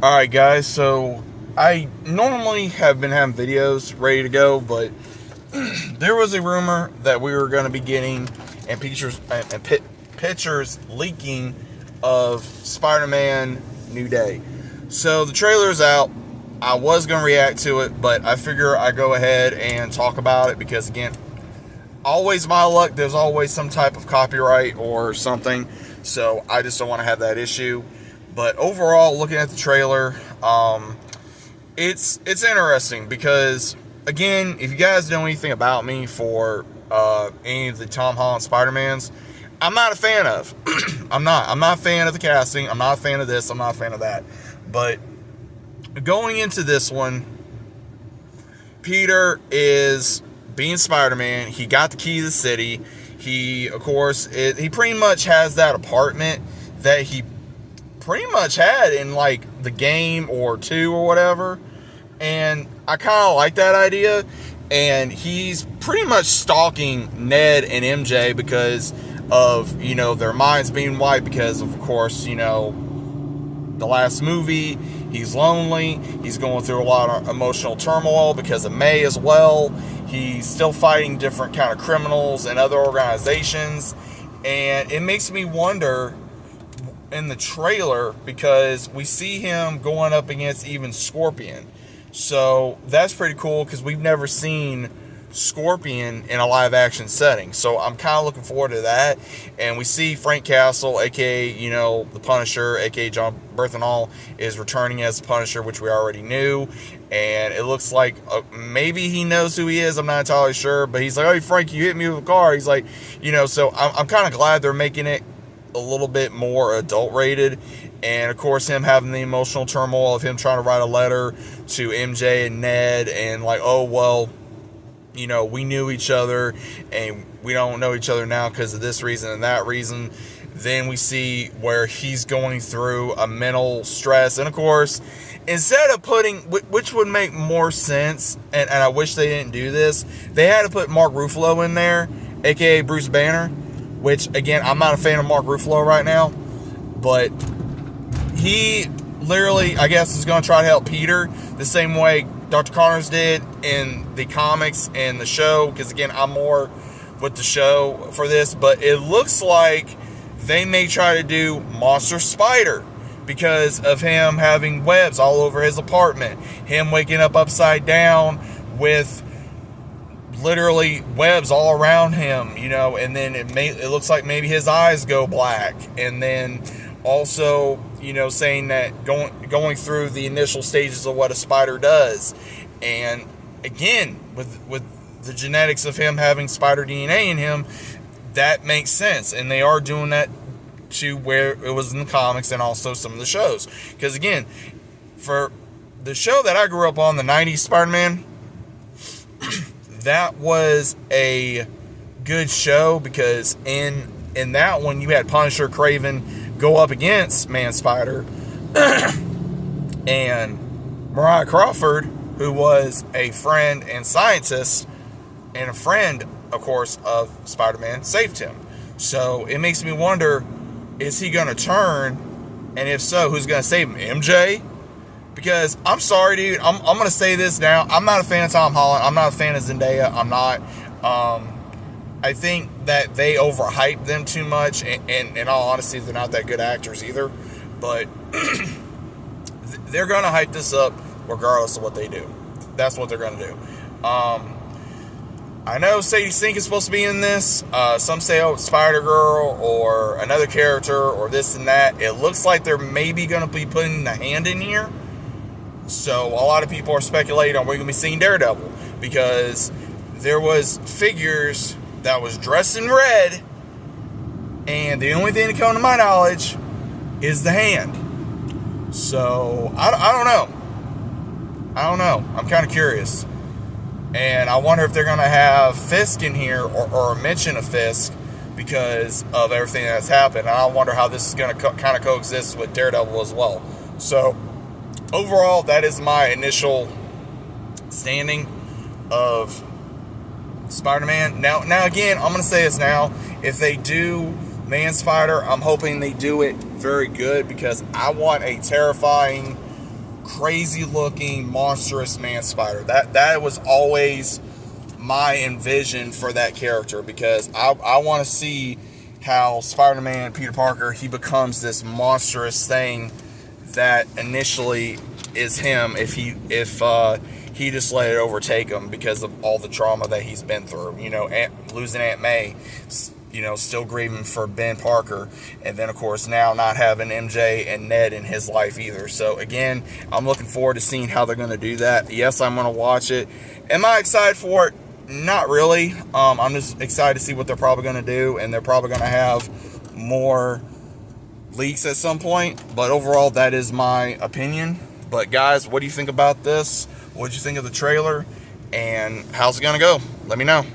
Alright guys, so I normally have been having videos ready to go, but there was a rumor that we were going to be getting and pictures leaking of Spider-Man New Day. So the trailer's out. I was going to react to it, but I figure I go ahead and talk about it because, again, always my luck, there's always some type of copyright or something, so I just don't want to have that issue. But overall, looking at the trailer, it's interesting because, again, if you guys know anything about me for any of the Tom Holland Spider-Mans, I'm not a fan of. I'm not a fan of the casting. I'm not a fan of this. I'm not a fan of that. But going into this one, Peter is being Spider-Man. He got the key to the city. He, of course, he pretty much has that apartment that he pretty much had in like the game or two or whatever, and I kind of like that idea. And he's pretty much stalking Ned and MJ because of, their minds being wiped because of course, the last movie. He's lonely. He's going through a lot of emotional turmoil because of May as well. He's still fighting different kind of criminals and other organizations, and it makes me wonder in the trailer because we see him going up against even Scorpion. So that's pretty cool because we've never seen Scorpion in a live action setting. So I'm kind of looking forward to that. And we see Frank Castle, aka, the Punisher, aka John Berthenol, is returning as the Punisher, which we already knew. And it looks like maybe he knows who he is. I'm not entirely sure. But he's like, "Oh, Frank, you hit me with a car." He's like, so I'm kind of glad they're making it a little bit more adult rated. And of course, him having the emotional turmoil of him trying to write a letter to MJ and Ned and like, "Oh, well, we knew each other and we don't know each other now because of this reason and that reason." Then we see where he's going through a mental stress. And of course, instead of putting, which would make more sense, and I wish they didn't do this, they had to put Mark Ruffalo in there, aka Bruce Banner, which, again, I'm not a fan of Mark Ruffalo right now, but he literally, I guess, is going to try to help Peter the same way Dr. Connors did in the comics and the show, because, again, I'm more with the show for this, but it looks like they may try to do Monster Spider because of him having webs all over his apartment, him waking up upside down with literally webs all around him, and then it looks like maybe his eyes go black, and then also, saying that going through the initial stages of what a spider does. And again, with the genetics of him having spider DNA in him, that makes sense. And they are doing that to where it was in the comics and also some of the shows. Because again, for the show that I grew up on, the 90s Spider-Man, that was a good show because in that one you had Punisher Craven go up against ManSpider and Mariah Crawford, who was a friend and scientist and a friend, of course, of Spider-Man, saved him. So it makes me wonder, is he going to turn? And if so, who's going to save him? MJ? Because I'm sorry, dude, I'm going to say this now. I'm not a fan of Tom Holland. I'm not a fan of Zendaya. I'm not. I think that they overhype them too much. And in all honesty, they're not that good actors either. But they're going to hype this up regardless of what they do. That's what they're going to do. I know Sadie Sink is supposed to be in this. Some say, oh, Spider-Girl or another character or this and that. It looks like they're maybe going to be putting the Hand in here. So a lot of people are speculating on we're going to be seeing Daredevil because there was figures that was dressed in red, and the only thing that come to my knowledge is the Hand. So I don't know. I'm kind of curious. And I wonder if they're going to have Fisk in here or a mention of Fisk because of everything that's happened. And I wonder how this is going to kind of coexist with Daredevil as well. So overall, that is my initial standing of Spider-Man. Now again, I'm going to say this now. If they do ManSpider, I'm hoping they do it very good because I want a terrifying crazy looking, monstrous ManSpider. That was always my envision for that character, because I want to see how Spider-Man, Peter Parker, he becomes this monstrous thing that initially is him if he just let it overtake him because of all the trauma that he's been through. You know, losing Aunt May, you know, still grieving for Ben Parker, and then of course now not having MJ and Ned in his life either. So again, I'm looking forward to seeing how they're going to do that. Yes, I'm going to watch it. Am I excited for it? Not really. I'm just excited to see what they're probably going to do, and they're probably going to have more leaks at some point. But overall, that is my opinion. But guys, what do you think about this? What did you think of the trailer? And how's it going to go? Let me know.